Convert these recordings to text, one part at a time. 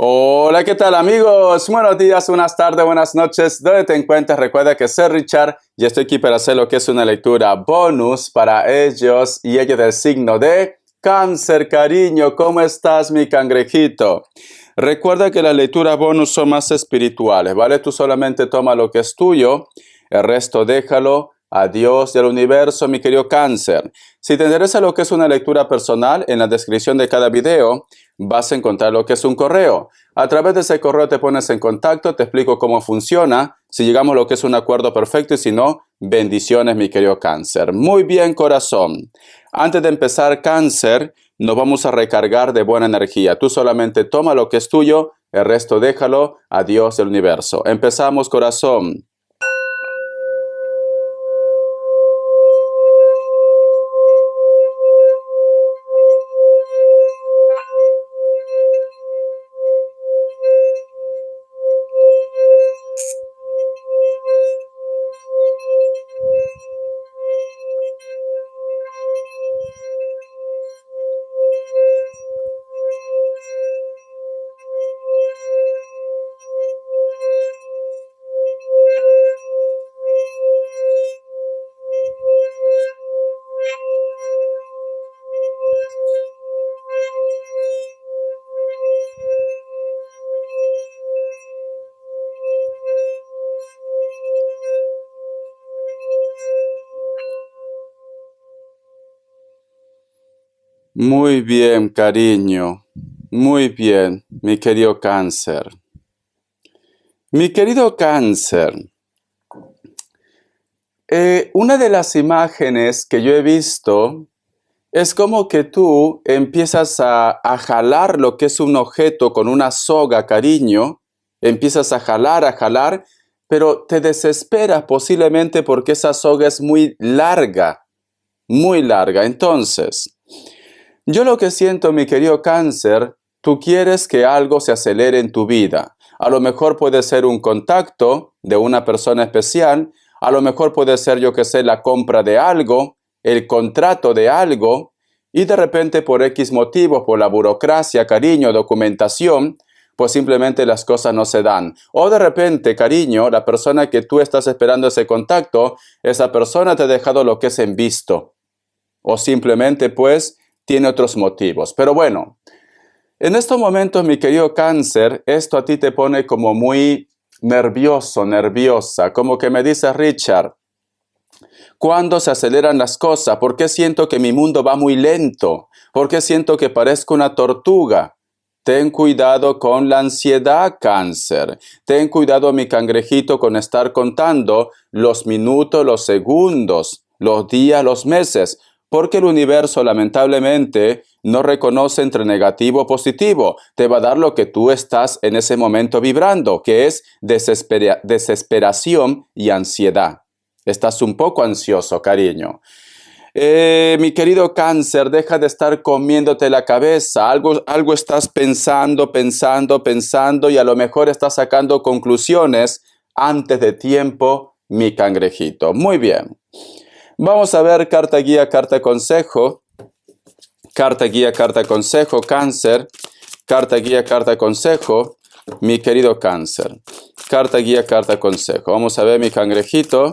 Hola, ¿qué tal amigos? Buenos días, buenas tardes, buenas noches. ¿Dónde te encuentras? Recuerda que soy Richard y estoy aquí para hacer lo que es una lectura bonus para ellos y ella del signo de Cáncer, cariño. ¿Cómo estás, mi cangrejito? Recuerda que las lecturas bonus son más espirituales, ¿vale? Tú solamente toma lo que es tuyo, el resto déjalo a Dios y al universo, mi querido Cáncer. Si te interesa lo que es una lectura personal, en la descripción de cada video vas a encontrar lo que es un correo. A través de ese correo te pones en contacto, te explico cómo funciona, si llegamos a lo que es un acuerdo perfecto y si no, bendiciones, mi querido Cáncer. Muy bien, corazón. Antes de empezar, Cáncer, nos vamos a recargar de buena energía. Tú solamente toma lo que es tuyo, el resto déjalo a Dios y al universo. Empezamos, corazón. Muy bien, cariño. Muy bien, mi querido Cáncer. Mi querido Cáncer, una de las imágenes que yo he visto es como que tú empiezas a jalar lo que es un objeto con una soga, cariño. Empiezas a jalar, pero te desesperas posiblemente porque esa soga es muy larga, muy larga. Entonces, yo lo que siento, mi querido Cáncer, tú quieres que algo se acelere en tu vida. A lo mejor puede ser un contacto de una persona especial, a lo mejor puede ser, yo que sé, la compra de algo, el contrato de algo, y de repente por X motivos, por la burocracia, cariño, documentación, pues simplemente las cosas no se dan. O de repente, cariño, la persona que tú estás esperando ese contacto, esa persona te ha dejado lo que es en visto. O simplemente, pues, tiene otros motivos. Pero bueno, en estos momentos, mi querido Cáncer, esto a ti te pone como muy nervioso, nerviosa, como que me dice Richard, ¿cuándo se aceleran las cosas? ¿Por qué siento que mi mundo va muy lento? ¿Por qué siento que parezco una tortuga? Ten cuidado con la ansiedad, Cáncer. Ten cuidado, mi cangrejito, con estar contando los minutos, los segundos, los días, los meses, porque el universo, lamentablemente, no reconoce entre negativo o positivo. Te va a dar lo que tú estás en ese momento vibrando, que es desesperación y ansiedad. Estás un poco ansioso, cariño. Mi querido Cáncer, deja de estar comiéndote la cabeza. Algo estás pensando y a lo mejor estás sacando conclusiones antes de tiempo, mi cangrejito. Muy bien. Vamos a ver carta guía, carta consejo. Carta guía, carta consejo, Cáncer. Carta guía, carta consejo, mi querido Cáncer. Carta guía, carta consejo. Vamos a ver, mi cangrejito.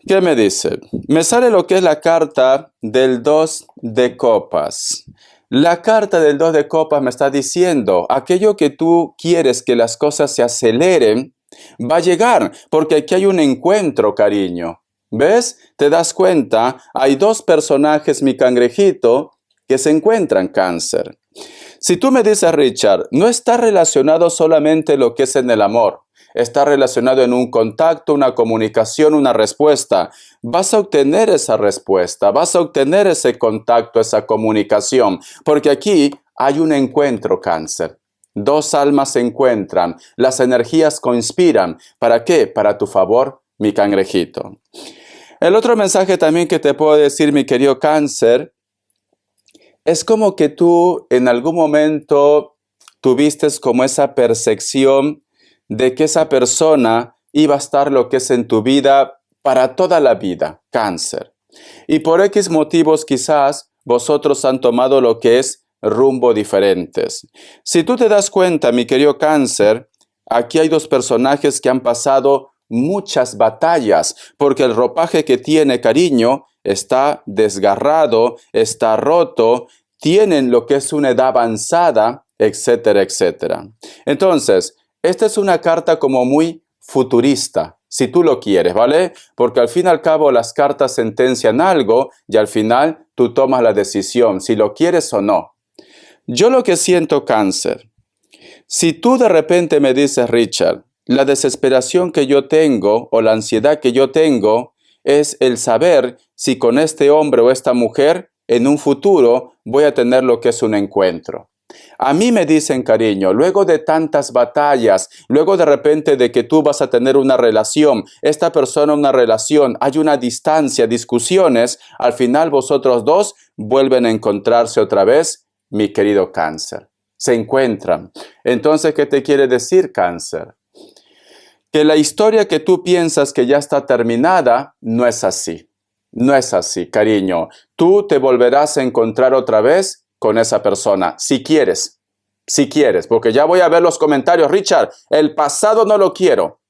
¿Qué me dice? Me sale lo que es la carta del 2 de copas. La carta del 2 de copas me está diciendo, aquello que tú quieres que las cosas se aceleren, va a llegar, porque aquí hay un encuentro, cariño. ¿Ves? ¿Te das cuenta? Hay dos personajes, mi cangrejito, que se encuentran, Cáncer. Si tú me dices, Richard, no está relacionado solamente lo que es en el amor. Está relacionado en un contacto, una comunicación, una respuesta. Vas a obtener esa respuesta, vas a obtener ese contacto, esa comunicación, porque aquí hay un encuentro, Cáncer. Dos almas se encuentran, las energías conspiran. ¿Para qué? Para tu favor, mi cangrejito. El otro mensaje también que te puedo decir, mi querido Cáncer, es como que tú en algún momento tuviste como esa percepción de que esa persona iba a estar lo que es en tu vida para toda la vida, Cáncer. Y por X motivos quizás vosotros han tomado lo que es rumbo diferentes. Si tú te das cuenta, mi querido Cáncer, aquí hay dos personajes que han pasado muchas batallas, porque el ropaje que tiene, cariño, está desgarrado, está roto, tienen lo que es una edad avanzada, etcétera, etcétera. Entonces, esta es una carta como muy futurista, si tú lo quieres, ¿vale? Porque al fin y al cabo las cartas sentencian algo y al final tú tomas la decisión, si lo quieres o no. Yo lo que siento, Cáncer, si tú de repente me dices, Richard, la desesperación que yo tengo o la ansiedad que yo tengo es el saber si con este hombre o esta mujer en un futuro voy a tener lo que es un encuentro. A mí me dicen, cariño, luego de tantas batallas, luego de repente de que tú vas a tener una relación, esta persona una relación, hay una distancia, discusiones, al final vosotros dos vuelven a encontrarse otra vez, mi querido Cáncer. Se encuentran. Entonces, ¿qué te quiere decir, Cáncer? Que la historia que tú piensas que ya está terminada, no es así. No es así, cariño. Tú te volverás a encontrar otra vez con esa persona, si quieres, porque ya voy a ver los comentarios. Richard, el pasado no lo quiero.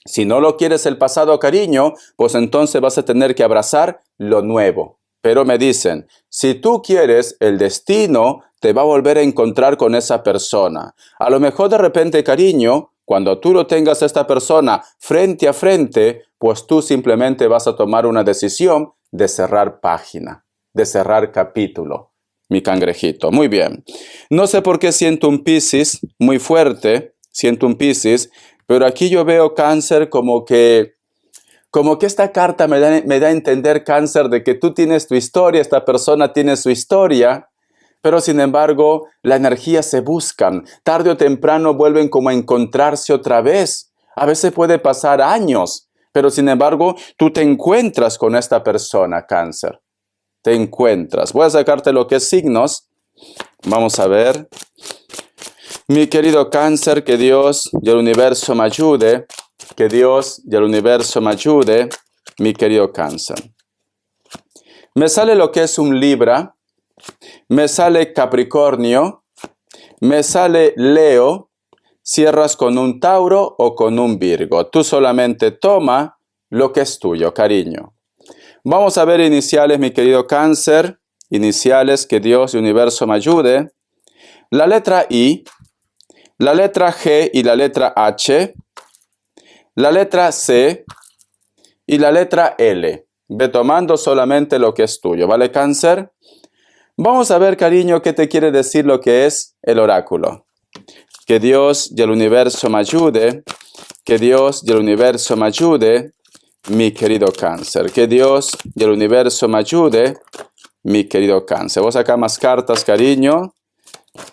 Si no lo quieres el pasado, cariño, pues entonces vas a tener que abrazar lo nuevo. Pero me dicen, si tú quieres, el destino te va a volver a encontrar con esa persona. A lo mejor de repente, cariño, cuando tú lo tengas a esta persona frente a frente, pues tú simplemente vas a tomar una decisión de cerrar página, de cerrar capítulo. Mi cangrejito. Muy bien. No sé por qué siento un Piscis muy fuerte, siento un Piscis, pero aquí yo veo, Cáncer, como que esta carta me da a entender, Cáncer, de que tú tienes tu historia, esta persona tiene su historia, pero sin embargo, la energía se buscan. Tarde o temprano vuelven como a encontrarse otra vez. A veces puede pasar años, pero sin embargo, tú te encuentras con esta persona, Cáncer. Te encuentras. Voy a sacarte lo que es signos. Vamos a ver. Mi querido Cáncer, que Dios y el universo me ayude. Que Dios y el universo me ayude. Mi querido Cáncer. Me sale lo que es un Libra. Me sale Capricornio. Me sale Leo. Cierras con un Tauro o con un Virgo. Tú solamente toma lo que es tuyo, cariño. Vamos a ver iniciales, mi querido Cáncer. Iniciales, que Dios y el universo me ayude. La letra I, la letra G y la letra H, la letra C y la letra L. Ve tomando solamente lo que es tuyo, ¿vale, Cáncer? Vamos a ver, cariño, qué te quiere decir lo que es el oráculo. Que Dios y el universo me ayude. Que Dios y el universo me ayude. Mi querido Cáncer, que Dios y el universo me ayude, mi querido Cáncer. Voy a sacar más cartas, cariño.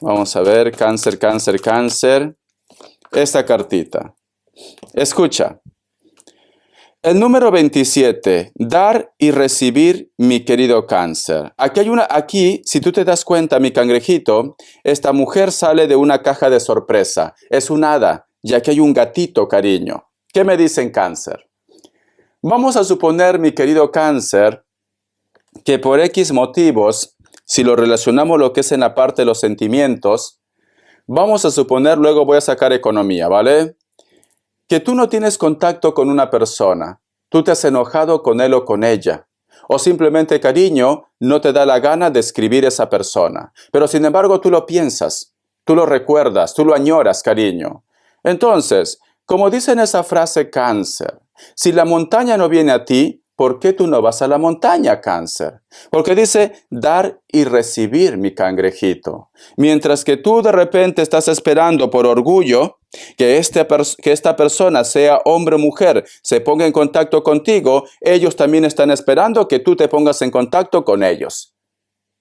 Vamos a ver, Cáncer, Cáncer, Cáncer. Esta cartita. Escucha. El número 27, dar y recibir, mi querido Cáncer. Aquí, si tú te das cuenta, mi cangrejito, esta mujer sale de una caja de sorpresa. Es un hada, y aquí hay un gatito, cariño. ¿Qué me dicen, Cáncer? Vamos a suponer, mi querido Cáncer, que por X motivos, si lo relacionamos lo que es en la parte de los sentimientos, vamos a suponer, luego voy a sacar economía, ¿vale? Que tú no tienes contacto con una persona, tú te has enojado con él o con ella, o simplemente, cariño, no te da la gana de escribir esa persona, pero sin embargo tú lo piensas, tú lo recuerdas, tú lo añoras, cariño. Entonces, como dice en esa frase, Cáncer, si la montaña no viene a ti, ¿por qué tú no vas a la montaña, Cáncer? Porque dice dar y recibir, mi cangrejito. Mientras que tú de repente estás esperando por orgullo que esta persona, sea hombre o mujer, se ponga en contacto contigo, ellos también están esperando que tú te pongas en contacto con ellos,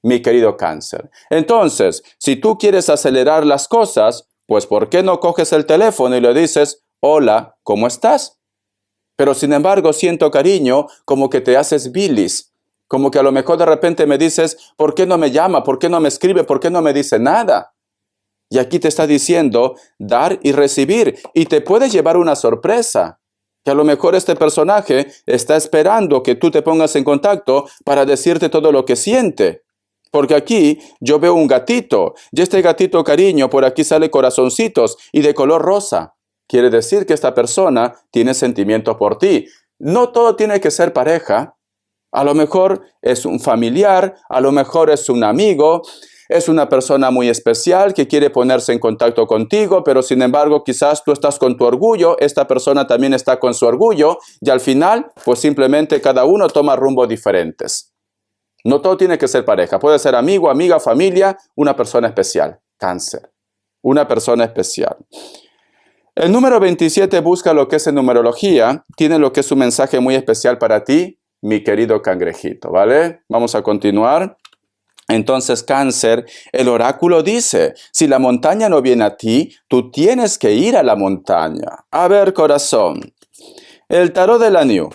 mi querido Cáncer. Entonces, si tú quieres acelerar las cosas, pues ¿por qué no coges el teléfono y le dices, hola, ¿cómo estás? Pero sin embargo siento, cariño, como que te haces bilis, como que a lo mejor de repente me dices, ¿por qué no me llama? ¿Por qué no me escribe? ¿Por qué no me dice nada? Y aquí te está diciendo dar y recibir, y te puede llevar una sorpresa, que a lo mejor este personaje está esperando que tú te pongas en contacto para decirte todo lo que siente. Porque aquí yo veo un gatito, y este gatito, cariño, por aquí sale corazoncitos y de color rosa. Quiere decir que esta persona tiene sentimientos por ti. No todo tiene que ser pareja. A lo mejor es un familiar, a lo mejor es un amigo, es una persona muy especial que quiere ponerse en contacto contigo, pero sin embargo quizás tú estás con tu orgullo, esta persona también está con su orgullo, y al final, pues simplemente cada uno toma rumbos diferentes. No todo tiene que ser pareja, puede ser amigo, amiga, familia, una persona especial. Cáncer, una persona especial. El número 27 busca lo que es en numerología, tiene lo que es un mensaje muy especial para ti, mi querido cangrejito, ¿vale? Vamos a continuar. Entonces, Cáncer, el oráculo dice, si la montaña no viene a ti, tú tienes que ir a la montaña. A ver, corazón, el tarot de la New.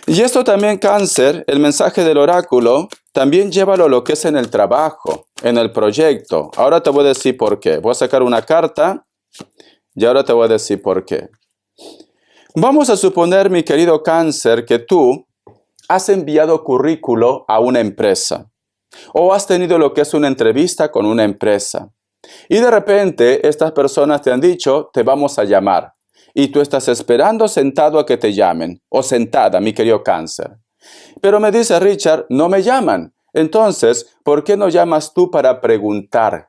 Y esto también, Cáncer, el mensaje del oráculo, también llévalo lo que es en el trabajo, en el proyecto. Ahora te voy a decir por qué. Voy a sacar una carta y ahora te voy a decir por qué. Vamos a suponer, mi querido Cáncer, que tú has enviado currículo a una empresa o has tenido lo que es una entrevista con una empresa y de repente estas personas te han dicho, te vamos a llamar y tú estás esperando sentado a que te llamen o sentada, mi querido Cáncer. Pero me dice Richard, no me llaman. Entonces, ¿por qué no llamas tú para preguntar?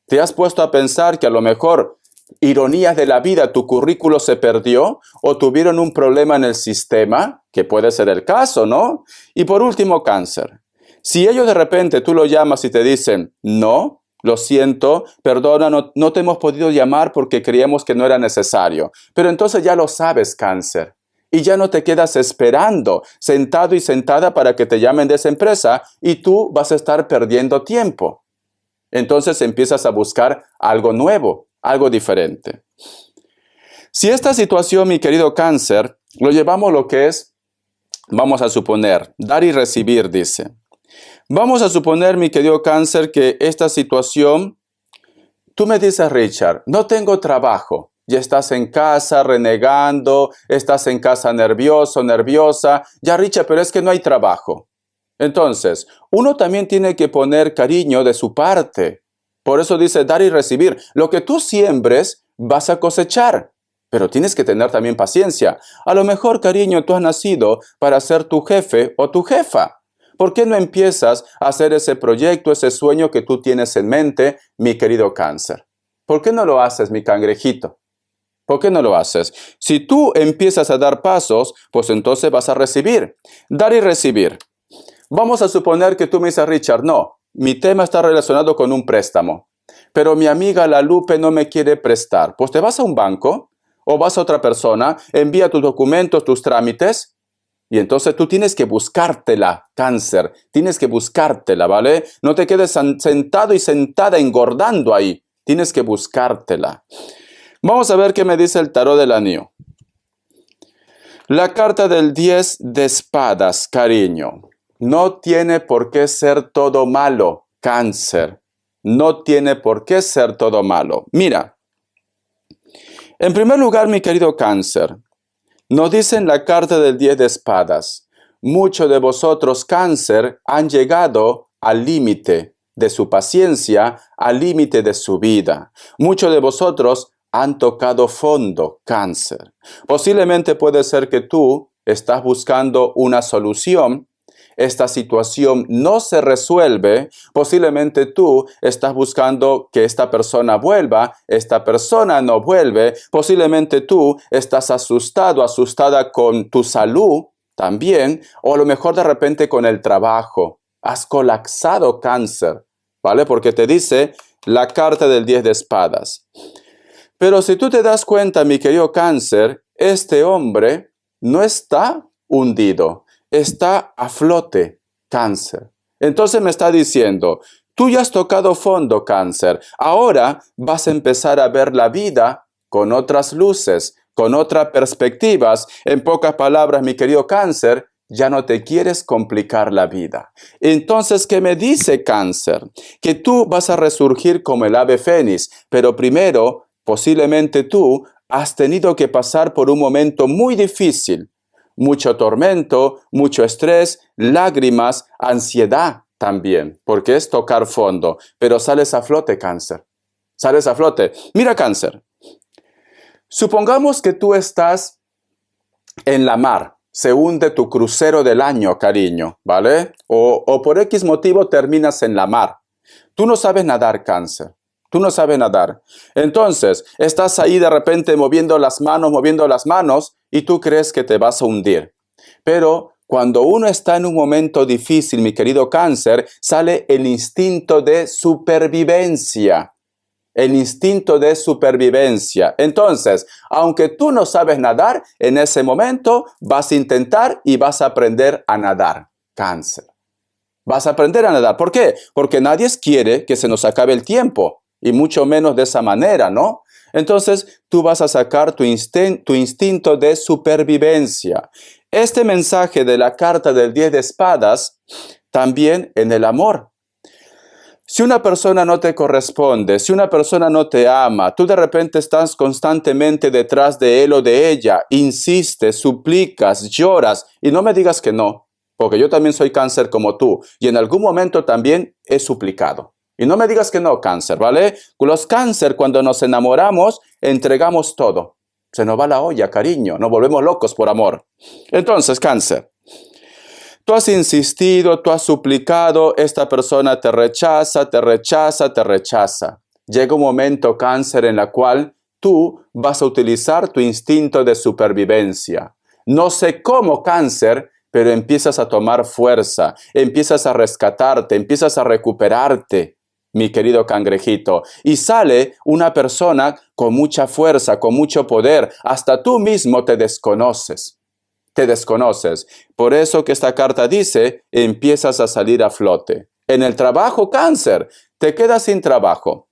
¿Te has puesto a pensar que a lo mejor, ironías de la vida, tu currículo se perdió o tuvieron un problema en el sistema? Que puede ser el caso, ¿no? Y por último, Cáncer. Si ellos de repente tú lo llamas y te dicen, no, lo siento, perdona, no te hemos podido llamar porque creíamos que no era necesario. Pero entonces ya lo sabes, Cáncer. Y ya no te quedas esperando, sentado y sentada para que te llamen de esa empresa y tú vas a estar perdiendo tiempo. Entonces empiezas a buscar algo nuevo, algo diferente. Si esta situación, mi querido Cáncer, lo llevamos lo que es, vamos a suponer, dar y recibir, dice. Vamos a suponer, mi querido Cáncer, que esta situación, tú me dices, Richard, no tengo trabajo. Ya estás en casa renegando, estás en casa nervioso, nerviosa. Ya, Richard, pero es que no hay trabajo. Entonces, uno también tiene que poner cariño de su parte. Por eso dice dar y recibir. Lo que tú siembres, vas a cosechar. Pero tienes que tener también paciencia. A lo mejor, cariño, tú has nacido para ser tu jefe o tu jefa. ¿Por qué no empiezas a hacer ese proyecto, ese sueño que tú tienes en mente, mi querido Cáncer? ¿Por qué no lo haces, mi cangrejito? ¿Por qué no lo haces? Si tú empiezas a dar pasos, pues entonces vas a recibir. Dar y recibir. Vamos a suponer que tú me dices, Richard, no, mi tema está relacionado con un préstamo, pero mi amiga La Lupe no me quiere prestar. Pues te vas a un banco o vas a otra persona, envía tus documentos, tus trámites, y entonces tú tienes que buscártela, Cáncer, tienes que buscártela, ¿vale? No te quedes sentado y sentada engordando ahí, tienes que buscártela. Vamos a ver qué me dice el tarot del anillo. La carta del 10 de espadas, cariño. No tiene por qué ser todo malo, Cáncer. No tiene por qué ser todo malo. Mira, en primer lugar, mi querido Cáncer, nos dice en la carta del 10 de espadas, muchos de vosotros, Cáncer, han llegado al límite de su paciencia, al límite de su vida. Muchos de vosotros han tocado fondo, Cáncer. Posiblemente puede ser que tú estás buscando una solución. Esta situación no se resuelve, posiblemente tú estás buscando que esta persona vuelva, esta persona no vuelve, posiblemente tú estás asustado, asustada con tu salud también, o a lo mejor de repente con el trabajo. Has colapsado, Cáncer, ¿vale? Porque te dice la carta del 10 de espadas. Pero si tú te das cuenta, mi querido Cáncer, este hombre no está hundido. Está a flote, Cáncer. Entonces me está diciendo, tú ya has tocado fondo, Cáncer. Ahora vas a empezar a ver la vida con otras luces, con otras perspectivas. En pocas palabras, mi querido Cáncer, ya no te quieres complicar la vida. Entonces, ¿qué me dice Cáncer? Que tú vas a resurgir como el ave fénix, pero primero, posiblemente tú has tenido que pasar por un momento muy difícil. Mucho tormento, mucho estrés, lágrimas, ansiedad. también, porque es tocar fondo, pero sales a flote, Cáncer. Sales a flote. Mira, Cáncer, supongamos que tú estás en la mar, se hunde tu crucero del año, cariño, ¿vale? O por X motivo terminas en la mar. Tú no sabes nadar, Cáncer. Tú no sabes nadar. Entonces, estás ahí de repente moviendo las manos y tú crees que te vas a hundir. Pero cuando uno está en un momento difícil, mi querido Cáncer, sale el instinto de supervivencia. El instinto de supervivencia. Entonces, aunque tú no sabes nadar, en ese momento vas a intentar y vas a aprender a nadar, Cáncer. Vas a aprender a nadar. ¿Por qué? Porque nadie quiere que se nos acabe el tiempo, y mucho menos de esa manera, ¿no? Entonces, tú vas a sacar tu instinto de supervivencia. Este mensaje de la carta del 10 de espadas, también en el amor. Si una persona no te corresponde, si una persona no te ama, tú de repente estás constantemente detrás de él o de ella, insistes, suplicas, lloras, y no me digas que no, porque yo también soy Cáncer como tú, y en algún momento también he suplicado. Y no me digas que no, Cáncer, ¿vale? Los Cáncer, cuando nos enamoramos, entregamos todo. Se nos va la olla, cariño, nos volvemos locos por amor. Entonces, Cáncer, tú has insistido, tú has suplicado, esta persona te rechaza, te rechaza, te rechaza. Llega un momento, Cáncer, en la cual tú vas a utilizar tu instinto de supervivencia. No sé cómo, Cáncer, pero empiezas a tomar fuerza, empiezas a rescatarte, empiezas a recuperarte, mi querido cangrejito. Y sale una persona con mucha fuerza, con mucho poder. Hasta tú mismo te desconoces. Te desconoces. Por eso que esta carta dice, empiezas a salir a flote. En el trabajo, Cáncer, te quedas sin trabajo.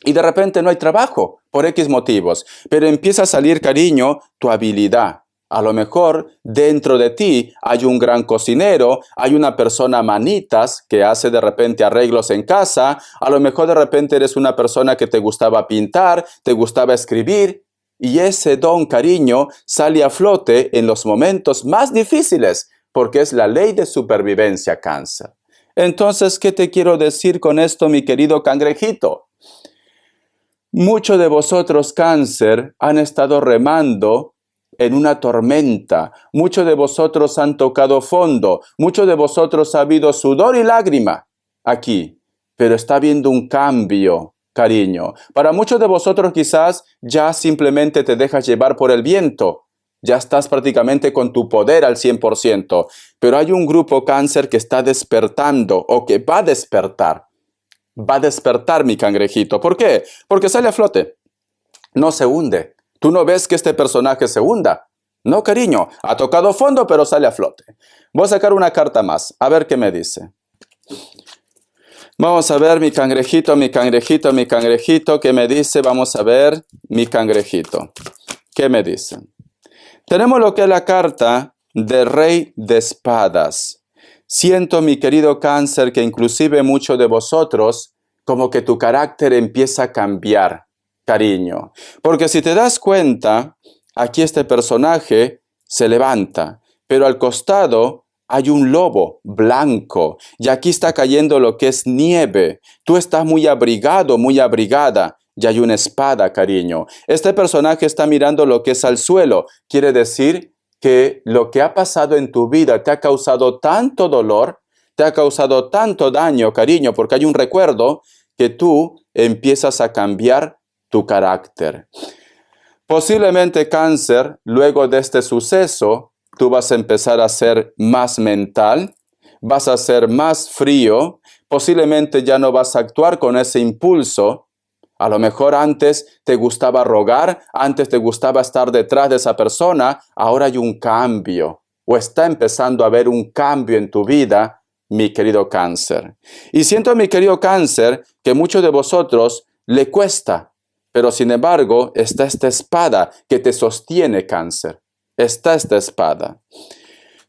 Y de repente no hay trabajo, por X motivos. Pero empieza a salir, cariño, tu habilidad. A lo mejor dentro de ti hay un gran cocinero, hay una persona manitas que hace de repente arreglos en casa. A lo mejor de repente eres una persona que te gustaba pintar, te gustaba escribir. Y ese don, cariño, sale a flote en los momentos más difíciles, porque es la ley de supervivencia, Cáncer. Entonces, ¿qué te quiero decir con esto, mi querido cangrejito? Muchos de vosotros, Cáncer, han estado remando en una tormenta. Muchos de vosotros han tocado fondo. Muchos de vosotros ha habido sudor y lágrima aquí. Pero está habiendo un cambio, cariño. Para muchos de vosotros quizás ya simplemente te dejas llevar por el viento. Ya estás prácticamente con tu poder al 100%. Pero hay un grupo, Cáncer, que está despertando o que va a despertar. Va a despertar, mi cangrejito. ¿Por qué? Porque sale a flote. No se hunde. ¿Tú no ves que este personaje se hunda? No, cariño. Ha tocado fondo, pero sale a flote. Voy a sacar una carta más. A ver qué me dice. Vamos a ver, mi cangrejito, mi cangrejito, mi cangrejito. ¿Qué me dice? Vamos a ver, mi cangrejito. ¿Qué me dice? Tenemos lo que es la carta del Rey de Espadas. Siento, mi querido Cáncer, que inclusive muchos de vosotros, como que tu carácter empieza a cambiar, cariño. Porque si te das cuenta, aquí este personaje se levanta, pero al costado hay un lobo blanco, y aquí está cayendo lo que es nieve. Tú estás muy abrigado, muy abrigada, y hay una espada, cariño. Este personaje está mirando lo que es al suelo. Quiere decir que lo que ha pasado en tu vida te ha causado tanto dolor, te ha causado tanto daño, cariño, porque hay un recuerdo que tú empiezas a cambiar tu carácter. Posiblemente, Cáncer, luego de este suceso, tú vas a empezar a ser más mental, vas a ser más frío, posiblemente ya no vas a actuar con ese impulso. A lo mejor antes te gustaba rogar, antes te gustaba estar detrás de esa persona, ahora hay un cambio, o está empezando a haber un cambio en tu vida, mi querido Cáncer. Y siento, mi querido Cáncer, que muchos de vosotros le cuesta, pero sin embargo está esta espada que te sostiene, Cáncer. Está esta espada.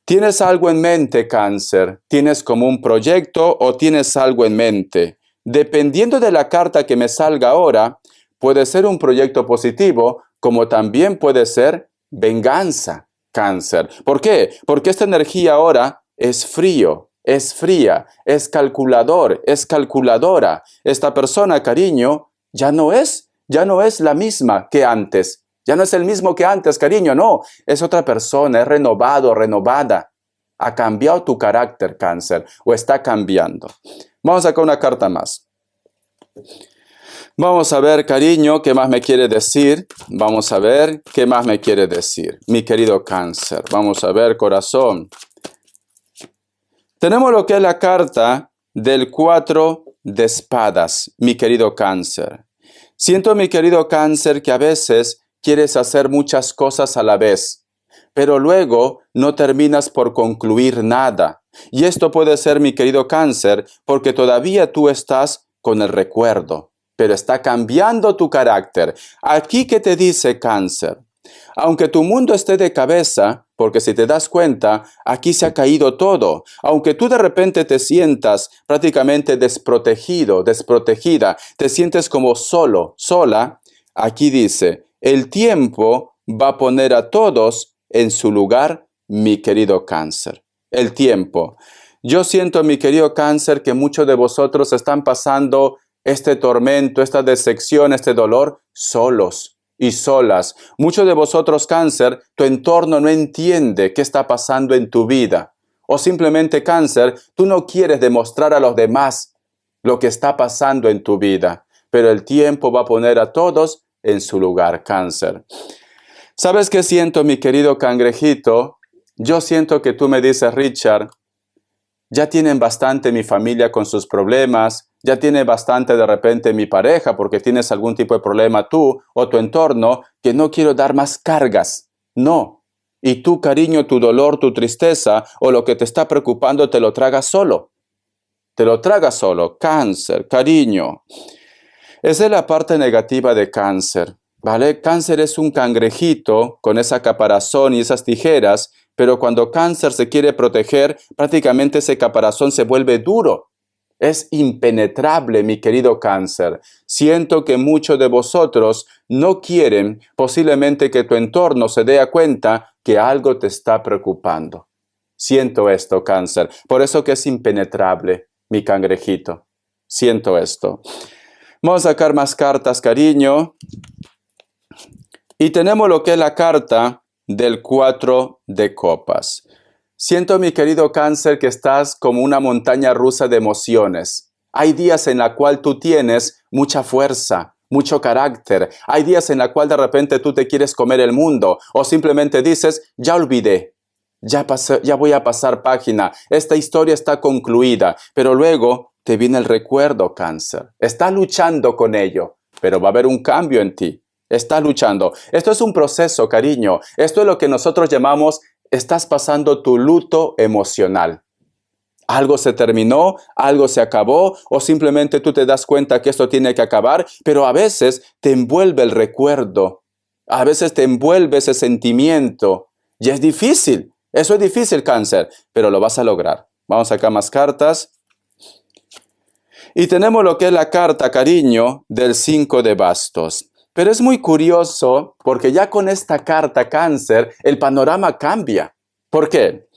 ¿Tienes algo en mente, Cáncer? ¿Tienes como un proyecto o tienes algo en mente? Dependiendo de la carta que me salga ahora, puede ser un proyecto positivo, como también puede ser venganza, Cáncer. ¿Por qué? Porque esta energía ahora es frío, es fría, es calculador, es calculadora. Esta persona, cariño, ya no es la misma que antes. Ya no es el mismo que antes, cariño, no. Es otra persona, es renovado, renovada. Ha cambiado tu carácter, Cáncer, o está cambiando. Vamos a sacar una carta más. Vamos a ver, cariño, qué más me quiere decir. Vamos a ver qué más me quiere decir, mi querido Cáncer. Vamos a ver, corazón. Tenemos lo que es la carta del 4 de espadas, mi querido Cáncer. Siento, mi querido Cáncer, que a veces quieres hacer muchas cosas a la vez, pero luego no terminas por concluir nada. Y esto puede ser, mi querido Cáncer, porque todavía tú estás con el recuerdo, pero está cambiando tu carácter. Aquí, ¿qué te dice, Cáncer? Aunque tu mundo esté de cabeza, porque si te das cuenta, aquí se ha caído todo. Aunque tú de repente te sientas prácticamente desprotegido, desprotegida, te sientes como solo, sola, aquí dice, el tiempo va a poner a todos en su lugar, mi querido Cáncer. El tiempo. Yo siento, mi querido Cáncer, que muchos de vosotros están pasando este tormento, esta decepción, este dolor, solos y solas. Muchos de vosotros, Cáncer, tu entorno no entiende qué está pasando en tu vida. O simplemente, Cáncer, tú no quieres demostrar a los demás lo que está pasando en tu vida. Pero el tiempo va a poner a todos en su lugar, Cáncer. ¿Sabes qué siento, mi querido cangrejito? Yo siento que tú me dices, Richard, ya tienen bastante mi familia con sus problemas, ya tiene bastante de repente mi pareja porque tienes algún tipo de problema tú o tu entorno, que no quiero dar más cargas. No. Y tú, cariño, tu dolor, tu tristeza o lo que te está preocupando te lo tragas solo. Te lo tragas solo. Cáncer, cariño. Esa es la parte negativa de Cáncer, ¿vale? Cáncer es un cangrejito con esa caparazón y esas tijeras, pero cuando Cáncer se quiere proteger, prácticamente ese caparazón se vuelve duro. Es impenetrable, mi querido Cáncer. Siento que muchos de vosotros no quieren posiblemente que tu entorno se dé cuenta que algo te está preocupando. Siento esto, Cáncer. Por eso que es impenetrable, mi cangrejito. Siento esto. Vamos a sacar más cartas, cariño. Y tenemos lo que es la carta del 4 de copas. Siento, mi querido Cáncer, que estás como una montaña rusa de emociones. Hay días en la cual tú tienes mucha fuerza, mucho carácter. Hay días en la cual de repente tú te quieres comer el mundo o simplemente dices, ya olvidé, ya voy a pasar página, esta historia está concluida. Pero luego te viene el recuerdo, Cáncer. Estás luchando con ello, pero va a haber un cambio en ti. Estás luchando. Esto es un proceso, cariño. Esto es lo que nosotros llamamos, estás pasando tu luto emocional. Algo se terminó, algo se acabó, o simplemente tú te das cuenta que esto tiene que acabar, pero a veces te envuelve el recuerdo. A veces te envuelve ese sentimiento. Y es difícil. Eso es difícil, Cáncer, pero lo vas a lograr. Vamos a sacar más cartas. Y tenemos lo que es la carta, cariño, del 5 de bastos. Pero es muy curioso porque ya con esta carta, Cáncer, el panorama cambia. ¿Por qué?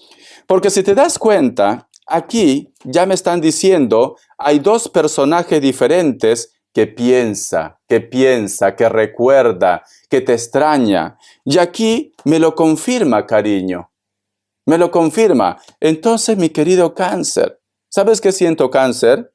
Porque si te das cuenta, aquí ya me están diciendo, hay dos personajes diferentes que piensa, que recuerda, que te extraña. Y aquí me lo confirma, cariño. Me lo confirma. Entonces, mi querido Cáncer, ¿sabes qué siento, Cáncer?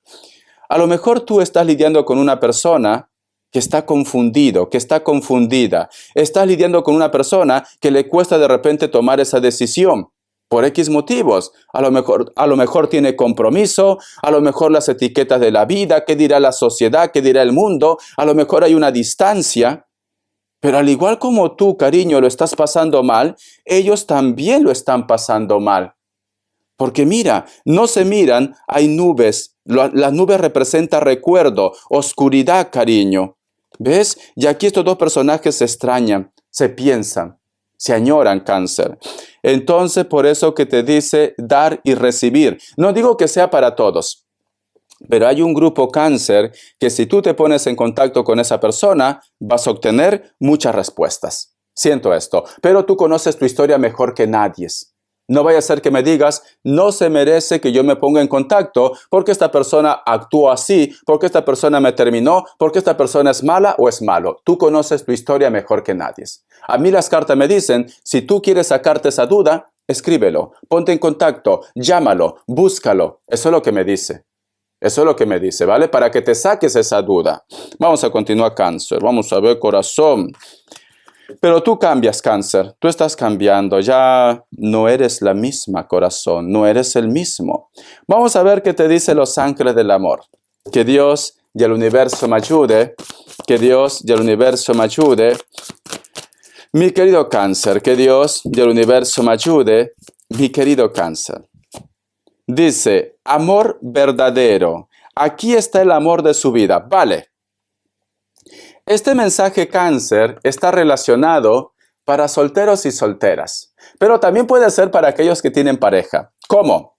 A lo mejor tú estás lidiando con una persona que está confundido, que está confundida. Estás lidiando con una persona que le cuesta de repente tomar esa decisión por X motivos. A lo mejor tiene compromiso, a lo mejor las etiquetas de la vida, qué dirá la sociedad, qué dirá el mundo, a lo mejor hay una distancia. Pero al igual como tú, cariño, lo estás pasando mal, ellos también lo están pasando mal. Porque mira, no se miran, hay nubes. Las nubes representan recuerdo, oscuridad, cariño. ¿Ves? Y aquí estos dos personajes se extrañan, se piensan, se añoran, Cáncer. Entonces, por eso que te dice dar y recibir. No digo que sea para todos, pero hay un grupo, Cáncer, que si tú te pones en contacto con esa persona, vas a obtener muchas respuestas. Siento esto, pero tú conoces tu historia mejor que nadie. No vaya a ser que me digas, no se merece que yo me ponga en contacto porque esta persona actuó así, porque esta persona me terminó, porque esta persona es mala o es malo. Tú conoces tu historia mejor que nadie. A mí las cartas me dicen, si tú quieres sacarte esa duda, escríbelo, ponte en contacto, llámalo, búscalo. Eso es lo que me dice. Eso es lo que me dice, ¿vale? Para que te saques esa duda. Vamos a continuar, Cáncer. Vamos a ver, corazón. Pero tú cambias, Cáncer. Tú estás cambiando. Ya no eres la misma, corazón. No eres el mismo. Vamos a ver qué te dicen los ángeles del amor. Que Dios y el universo me ayude. Que Dios y el universo me ayude. Mi querido Cáncer, que Dios y el universo me ayude. Mi querido Cáncer. Dice, amor verdadero. Aquí está el amor de su vida. Vale. Este mensaje, Cáncer, está relacionado para solteros y solteras, pero también puede ser para aquellos que tienen pareja. ¿Cómo?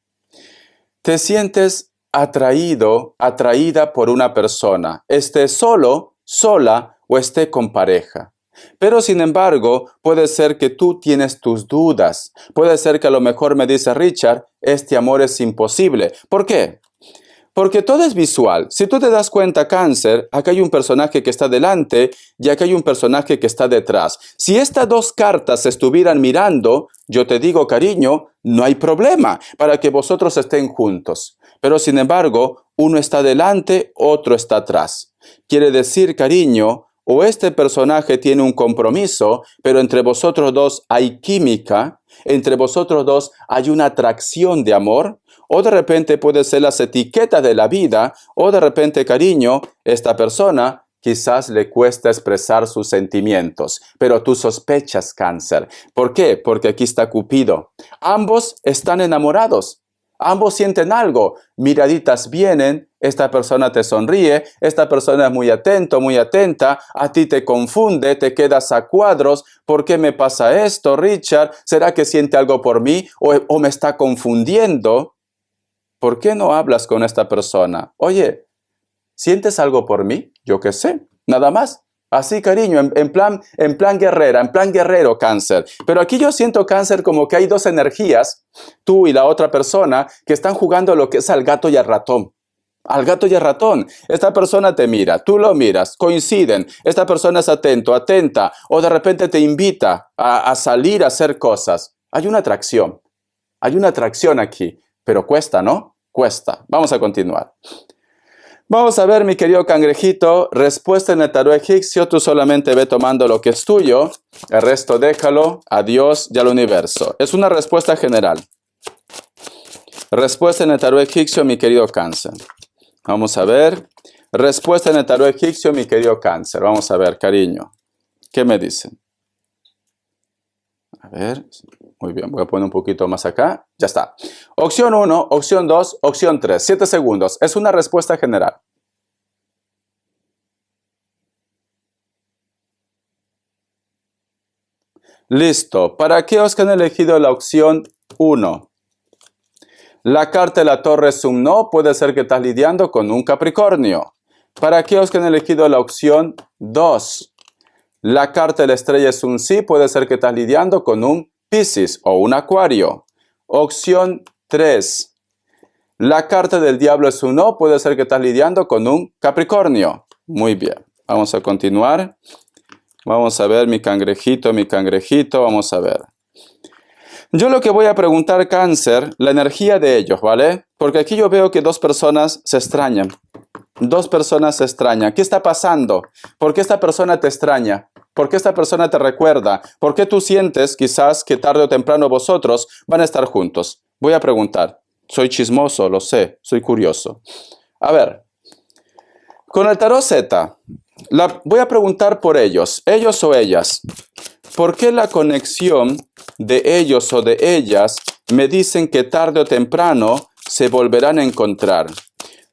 Te sientes atraído, atraída por una persona, esté solo, sola o esté con pareja. Pero sin embargo, puede ser que tú tienes tus dudas. Puede ser que a lo mejor me dice Richard, este amor es imposible. ¿Por qué? Porque todo es visual. Si tú te das cuenta, Cáncer, acá hay un personaje que está delante y acá hay un personaje que está detrás. Si estas dos cartas se estuvieran mirando, yo te digo, cariño, no hay problema para que vosotros estén juntos. Pero sin embargo, uno está delante, otro está atrás. Quiere decir, cariño, o este personaje tiene un compromiso, pero entre vosotros dos hay química, entre vosotros dos hay una atracción de amor, o de repente puede ser las etiquetas de la vida, o de repente, cariño, esta persona quizás le cuesta expresar sus sentimientos, pero tú sospechas, Cáncer. ¿Por qué? Porque aquí está Cupido. Ambos están enamorados. Ambos sienten algo, miraditas vienen, esta persona te sonríe, esta persona es muy atento, muy atenta, a ti te confunde, te quedas a cuadros. ¿Por qué me pasa esto, Richard? ¿Será que siente algo por mí o me está confundiendo? ¿Por qué no hablas con esta persona? Oye, ¿sientes algo por mí? Yo qué sé, nada más. Así, cariño, en plan guerrera, en plan guerrero, Cáncer. Pero aquí yo siento, Cáncer, como que hay dos energías, tú y la otra persona, que están jugando lo que es al gato y al ratón. Al gato y al ratón. Esta persona te mira, tú lo miras, coinciden. Esta persona es atento, atenta, o de repente te invita a salir a hacer cosas. Hay una atracción aquí, pero cuesta, ¿no? Cuesta. Vamos a continuar. Vamos a ver, mi querido cangrejito, respuesta en el tarot egipcio, tú solamente ve tomando lo que es tuyo, el resto déjalo a Dios y al universo. Es una respuesta general. Respuesta en el tarot egipcio, mi querido Cáncer. Vamos a ver, respuesta en el tarot egipcio, mi querido Cáncer. Vamos a ver, cariño, ¿qué me dicen? A ver, muy bien, voy a poner un poquito más acá. Ya está. Opción 1, opción 2, opción 3. 7 segundos. Es una respuesta general. Listo. ¿Para aquellos que han elegido la opción 1? La carta de la torre es un no. Puede ser que estás lidiando con un Capricornio. Para aquellos que han elegido la opción 2. La carta de la estrella es un sí. Puede ser que estás lidiando con un Piscis o un Acuario. Opción 3. La carta del diablo es un no. Puede ser que estás lidiando con un Capricornio. Muy bien. Vamos a continuar. Vamos a ver, mi cangrejito. Vamos a ver. Yo lo que voy a preguntar, Cáncer, la energía de ellos, ¿vale? Porque aquí yo veo que dos personas se extrañan. Dos personas se extrañan. ¿Qué está pasando? ¿Por qué esta persona te extraña? ¿Por qué esta persona te recuerda? ¿Por qué tú sientes quizás que tarde o temprano vosotros van a estar juntos? Voy a preguntar. Soy chismoso, lo sé, soy curioso. A ver, con el tarot Z, voy a preguntar por ellos o ellas. ¿Por qué la conexión de ellos o de ellas me dicen que tarde o temprano se volverán a encontrar?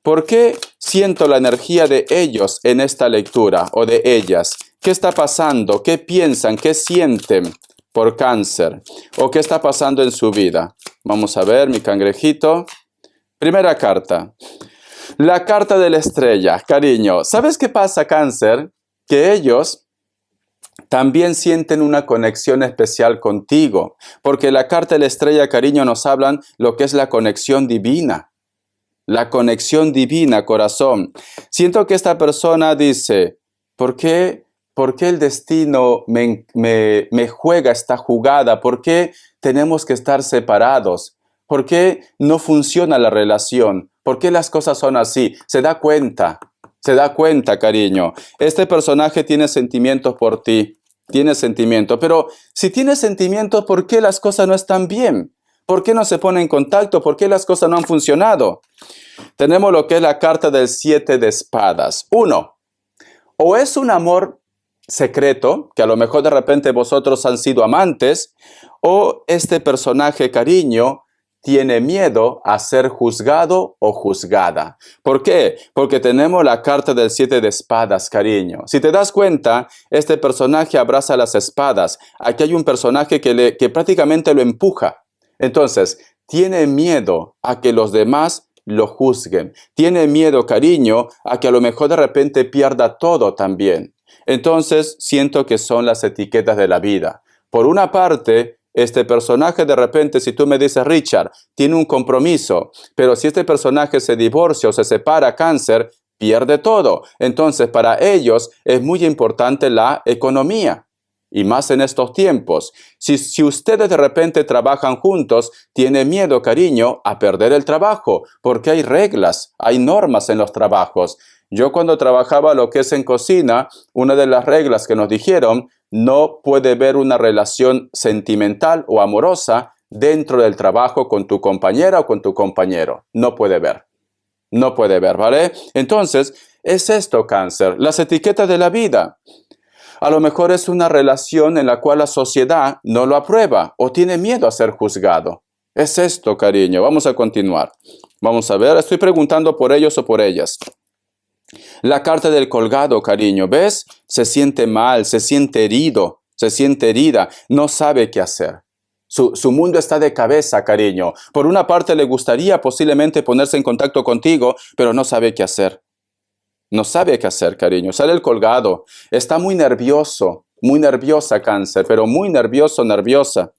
¿Por qué siento la energía de ellos en esta lectura o de ellas? ¿Qué está pasando? ¿Qué piensan? ¿Qué sienten por Cáncer? ¿O qué está pasando en su vida? Vamos a ver, mi cangrejito. Primera carta. La carta de la estrella, cariño. ¿Sabes qué pasa, Cáncer? Que ellos también sienten una conexión especial contigo, porque la carta de la estrella, cariño, nos hablan lo que es la conexión divina. La conexión divina, corazón. Siento que esta persona dice, ¿por qué el destino me juega esta jugada? ¿Por qué tenemos que estar separados? ¿Por qué no funciona la relación? ¿Por qué las cosas son así? Se da cuenta, cariño. Este personaje tiene sentimientos por ti, tiene sentimientos. Pero si tiene sentimientos, ¿por qué las cosas no están bien? ¿Por qué no se pone en contacto? ¿Por qué las cosas no han funcionado? Tenemos lo que es la carta del 7 de espadas. 1. O es un amor secreto, que a lo mejor de repente vosotros han sido amantes, o este personaje, cariño, tiene miedo a ser juzgado o juzgada. ¿Por qué? Porque tenemos la carta del 7 de espadas, cariño. Si te das cuenta, este personaje abraza las espadas. Aquí hay un personaje que prácticamente lo empuja. Entonces, tiene miedo a que los demás lo juzguen. Tiene miedo, cariño, a que a lo mejor de repente pierda todo también. Entonces, siento que son las etiquetas de la vida. Por una parte, este personaje de repente, si tú me dices, Richard, tiene un compromiso, pero si este personaje se divorcia o se separa, cáncer, pierde todo. Entonces, para ellos es muy importante la economía. Y más en estos tiempos. Si ustedes de repente trabajan juntos, tiene miedo, cariño, a perder el trabajo, porque hay reglas, hay normas en los trabajos. Yo cuando trabajaba lo que es en cocina, una de las reglas que nos dijeron, no puede haber una relación sentimental o amorosa dentro del trabajo con tu compañera o con tu compañero. No puede haber. No puede haber, ¿vale? Entonces, es esto, cáncer, las etiquetas de la vida. A lo mejor es una relación en la cual la sociedad no lo aprueba o tiene miedo a ser juzgado. Es esto, cariño. Vamos a continuar. Vamos a ver, estoy preguntando por ellos o por ellas. La carta del colgado, cariño, ¿ves? Se siente mal, se siente herido, se siente herida, no sabe qué hacer. Su mundo está de cabeza, cariño. Por una parte le gustaría posiblemente ponerse en contacto contigo, pero no sabe qué hacer. No sabe qué hacer, cariño. Sale el colgado. Está muy nervioso, muy nerviosa, cáncer, pero muy nervioso, nerviosa.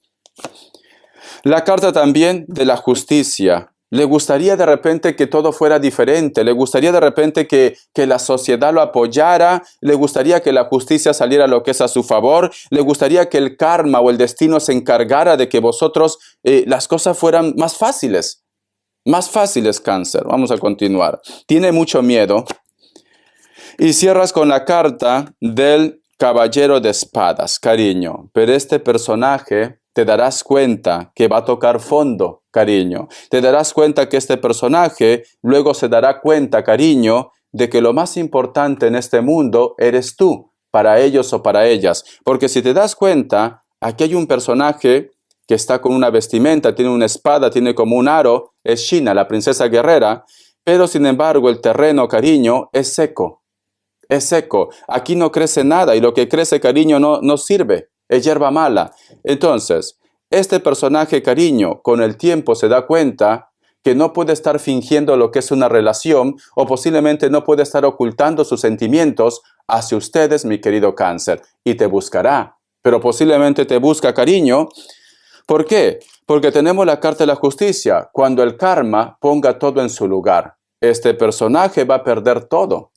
La carta también de la justicia. Le gustaría de repente que todo fuera diferente. Le gustaría de repente que la sociedad lo apoyara. Le gustaría que la justicia saliera lo que es a su favor. Le gustaría que el karma o el destino se encargara de que vosotros las cosas fueran más fáciles. Más fáciles, cáncer. Vamos a continuar. Tiene mucho miedo. Y cierras con la carta del caballero de espadas, cariño. Pero este personaje, te darás cuenta que va a tocar fondo, cariño. Te darás cuenta que este personaje luego se dará cuenta, cariño, de que lo más importante en este mundo eres tú, para ellos o para ellas. Porque si te das cuenta, aquí hay un personaje que está con una vestimenta, tiene una espada, tiene como un aro, es China, la princesa guerrera, pero sin embargo el terreno, cariño, es seco. Es seco, aquí no crece nada y lo que crece, cariño, no sirve, es hierba mala. Entonces, este personaje, cariño, con el tiempo se da cuenta que no puede estar fingiendo lo que es una relación o posiblemente no puede estar ocultando sus sentimientos hacia ustedes, mi querido cáncer, y te buscará. Pero posiblemente te busca, cariño. ¿Por qué? Porque tenemos la carta de la justicia. Cuando el karma ponga todo en su lugar, este personaje va a perder todo.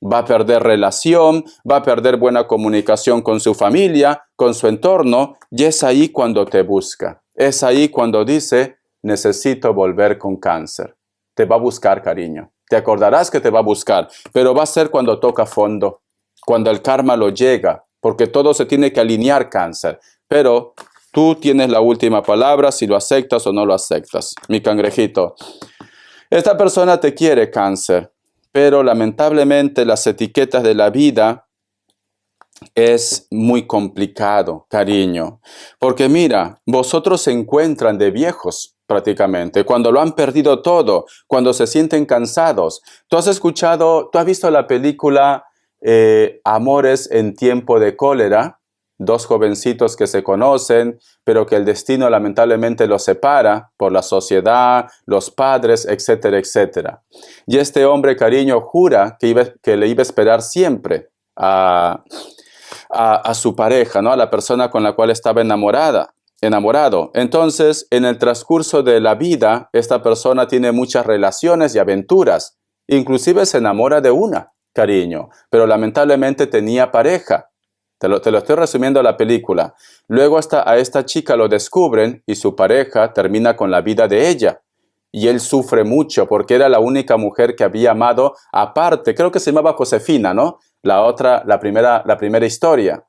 Va a perder relación, va a perder buena comunicación con su familia, con su entorno, y es ahí cuando te busca. Es ahí cuando dice, necesito volver con cáncer. Te va a buscar, cariño. Te acordarás que te va a buscar, pero va a ser cuando toca fondo, cuando el karma lo llega, porque todo se tiene que alinear, cáncer. Pero tú tienes la última palabra, si lo aceptas o no lo aceptas, mi cangrejito. Esta persona te quiere, cáncer. Pero lamentablemente las etiquetas de la vida es muy complicado, cariño. Porque mira, vosotros se encuentran de viejos prácticamente, cuando lo han perdido todo, cuando se sienten cansados. Tú has visto la película Amores en tiempo de cólera? Dos jovencitos que se conocen, pero que el destino lamentablemente los separa por la sociedad, los padres, etcétera, etcétera. Y este hombre, cariño, jura que le iba a esperar siempre a a su pareja, ¿no? A la persona con la cual estaba enamorado. Entonces, en el transcurso de la vida, esta persona tiene muchas relaciones y aventuras. Inclusive se enamora de una, cariño, pero lamentablemente tenía pareja. Te lo estoy resumiendo la película. Luego a esta chica lo descubren y su pareja termina con la vida de ella. Y él sufre mucho porque era la única mujer que había amado aparte. Creo que se llamaba Josefina, ¿no? La primera historia.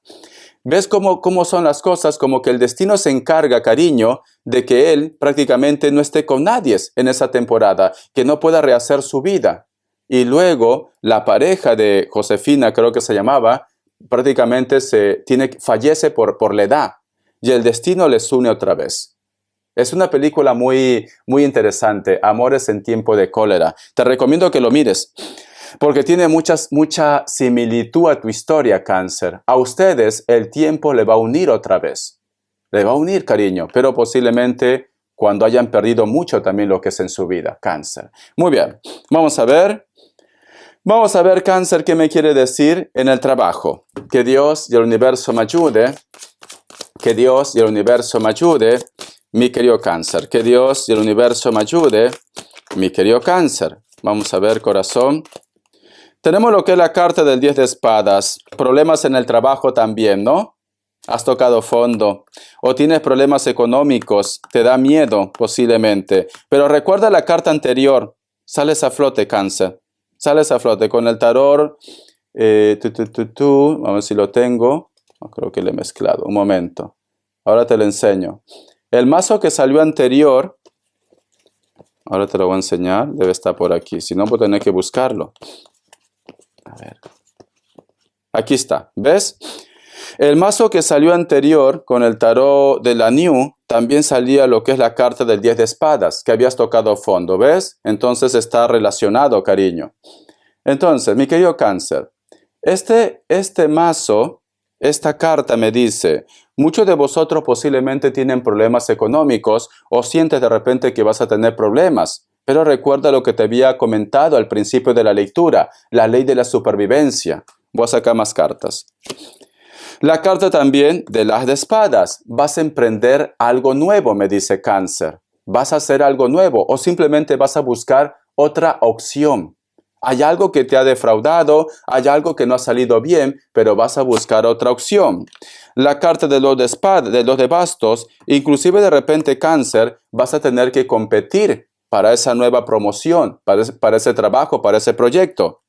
¿Ves cómo son las cosas? Como que el destino se encarga, cariño, de que él prácticamente no esté con nadie en esa temporada, que no pueda rehacer su vida. Y luego la pareja de Josefina, creo que se llamaba, prácticamente fallece por la edad. Y el destino les une otra vez. Es una película muy, muy interesante, Amores en tiempo de cólera. Te recomiendo que lo mires, porque tiene mucha similitud a tu historia, Cáncer. A ustedes el tiempo le va a unir otra vez. Le va a unir, cariño, pero posiblemente cuando hayan perdido mucho también lo que es en su vida, Cáncer. Muy bien, vamos a ver. Vamos a ver, Cáncer, qué me quiere decir en el trabajo. Que Dios y el universo me ayude. Que Dios y el universo me ayude. Mi querido Cáncer, que Dios y el universo me ayude, mi querido Cáncer. Vamos a ver, corazón. Tenemos lo que es la carta del 10 de espadas. Problemas en el trabajo también, ¿no? Has tocado fondo. O tienes problemas económicos, te da miedo posiblemente. Pero recuerda la carta anterior. Sales a flote, Cáncer. Sales a flote con el tarot. Vamos a ver si lo tengo. No, creo que lo he mezclado. Un momento. Ahora te lo enseño. El mazo que salió anterior, ahora te lo voy a enseñar, debe estar por aquí, si no voy a tener que buscarlo. A ver. Aquí está, ¿ves? El mazo que salió anterior con el tarot de la New, también salía lo que es la carta del 10 de espadas, que habías tocado fondo, ¿ves? Entonces está relacionado, cariño. Entonces, mi querido Cáncer, este mazo, esta carta me dice, muchos de vosotros posiblemente tienen problemas económicos o sientes de repente que vas a tener problemas. Pero recuerda lo que te había comentado al principio de la lectura, la ley de la supervivencia. Voy a sacar más cartas. La carta también de las de espadas. Vas a emprender algo nuevo, me dice Cáncer. Vas a hacer algo nuevo o simplemente vas a buscar otra opción. Hay algo que te ha defraudado, hay algo que no ha salido bien, pero vas a buscar otra opción. La carta de los de espadas, de los de bastos, inclusive de repente, Cáncer, vas a tener que competir para esa nueva promoción, para ese trabajo, para ese proyecto.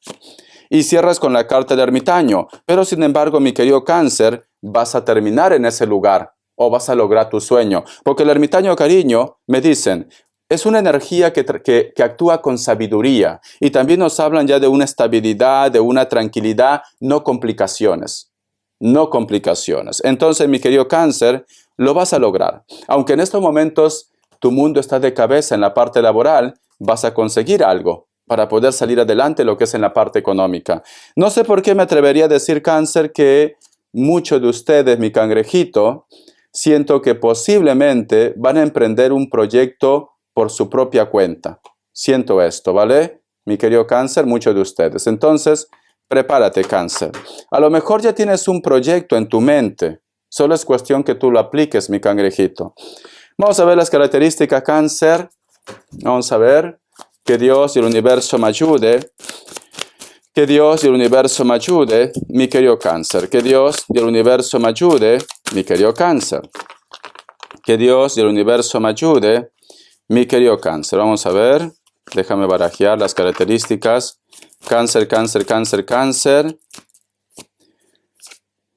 Y cierras con la carta del ermitaño. Pero sin embargo, mi querido Cáncer, vas a terminar en ese lugar o vas a lograr tu sueño. Porque el ermitaño, cariño, me dicen, es una energía que actúa con sabiduría y también nos hablan ya de una estabilidad, de una tranquilidad, no complicaciones. No complicaciones. Entonces, mi querido Cáncer, lo vas a lograr. Aunque en estos momentos tu mundo está de cabeza en la parte laboral, vas a conseguir algo para poder salir adelante lo que es en la parte económica. No sé por qué me atrevería a decir, Cáncer, que muchos de ustedes, mi cangrejito, siento que posiblemente van a emprender un proyecto por su propia cuenta. Siento esto, ¿vale? Mi querido Cáncer, muchos de ustedes. Entonces, prepárate, Cáncer. A lo mejor ya tienes un proyecto en tu mente. Solo es cuestión que tú lo apliques, mi cangrejito. Vamos a ver las características, Cáncer. Vamos a ver. Que Dios y el universo me ayude. Que Dios y el universo me ayude, mi querido Cáncer. Que Dios y el universo me ayude, mi querido Cáncer. Que Dios y el universo me ayude, mi querido Cáncer. Vamos a ver. Déjame barajear las características. Cáncer, Cáncer, Cáncer, Cáncer.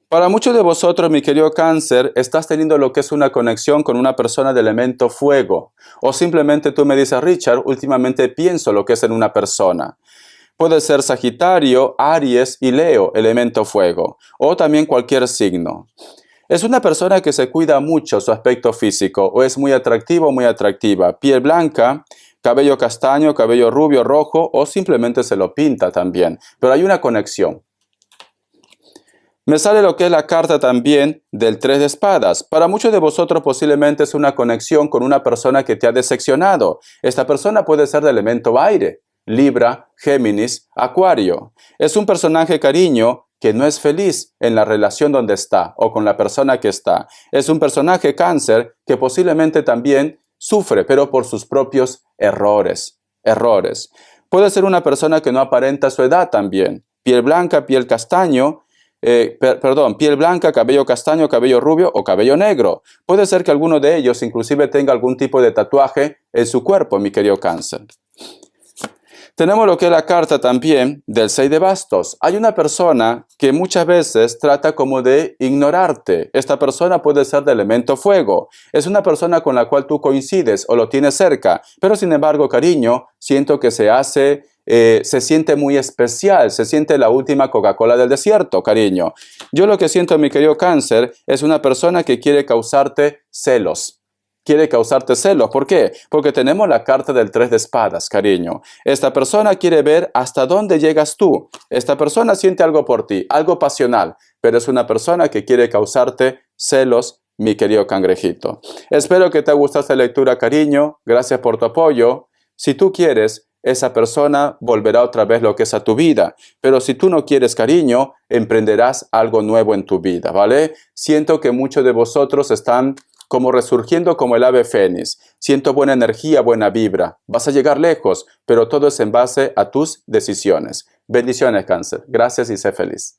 Para muchos de vosotros, mi querido Cáncer, estás teniendo lo que es una conexión con una persona de elemento fuego. O simplemente tú me dices, Richard, últimamente pienso lo que es en una persona. Puede ser Sagitario, Aries y Leo, elemento fuego. O también cualquier signo. Es una persona que se cuida mucho su aspecto físico. O es muy atractivo o muy atractiva. Piel blanca, cabello castaño, cabello rubio, rojo. O simplemente se lo pinta también. Pero hay una conexión. Me sale lo que es la carta también del 3 de espadas. Para muchos de vosotros posiblemente es una conexión con una persona que te ha decepcionado. Esta persona puede ser de elemento aire. Libra, Géminis, Acuario. Es un personaje, cariño, que no es feliz en la relación donde está o con la persona que está. Es un personaje cáncer que posiblemente también sufre, pero por sus propios errores. Puede ser una persona que no aparenta su edad también. Piel blanca, piel castaño, piel blanca, cabello castaño, cabello rubio o cabello negro. Puede ser que alguno de ellos inclusive tenga algún tipo de tatuaje en su cuerpo, mi querido cáncer. Tenemos lo que es la carta también del 6 de bastos. Hay una persona que muchas veces trata como de ignorarte. Esta persona puede ser de elemento fuego. Es una persona con la cual tú coincides o lo tienes cerca. Pero sin embargo, cariño, siento que se siente muy especial. Se siente la última Coca-Cola del desierto, cariño. Yo lo que siento, mi querido cáncer, es una persona que quiere causarte celos. Quiere causarte celos. ¿Por qué? Porque tenemos la carta del 3 de espadas, cariño. Esta persona quiere ver hasta dónde llegas tú. Esta persona siente algo por ti, algo pasional, pero es una persona que quiere causarte celos, mi querido cangrejito. Espero que te haya gustado esta lectura, cariño. Gracias por tu apoyo. Si tú quieres, esa persona volverá otra vez lo que es a tu vida. Pero si tú no quieres, cariño, emprenderás algo nuevo en tu vida, ¿vale? Siento que muchos de vosotros están como resurgiendo como el ave fénix. Siento buena energía, buena vibra. Vas a llegar lejos, pero todo es en base a tus decisiones. Bendiciones, cáncer. Gracias y sé feliz.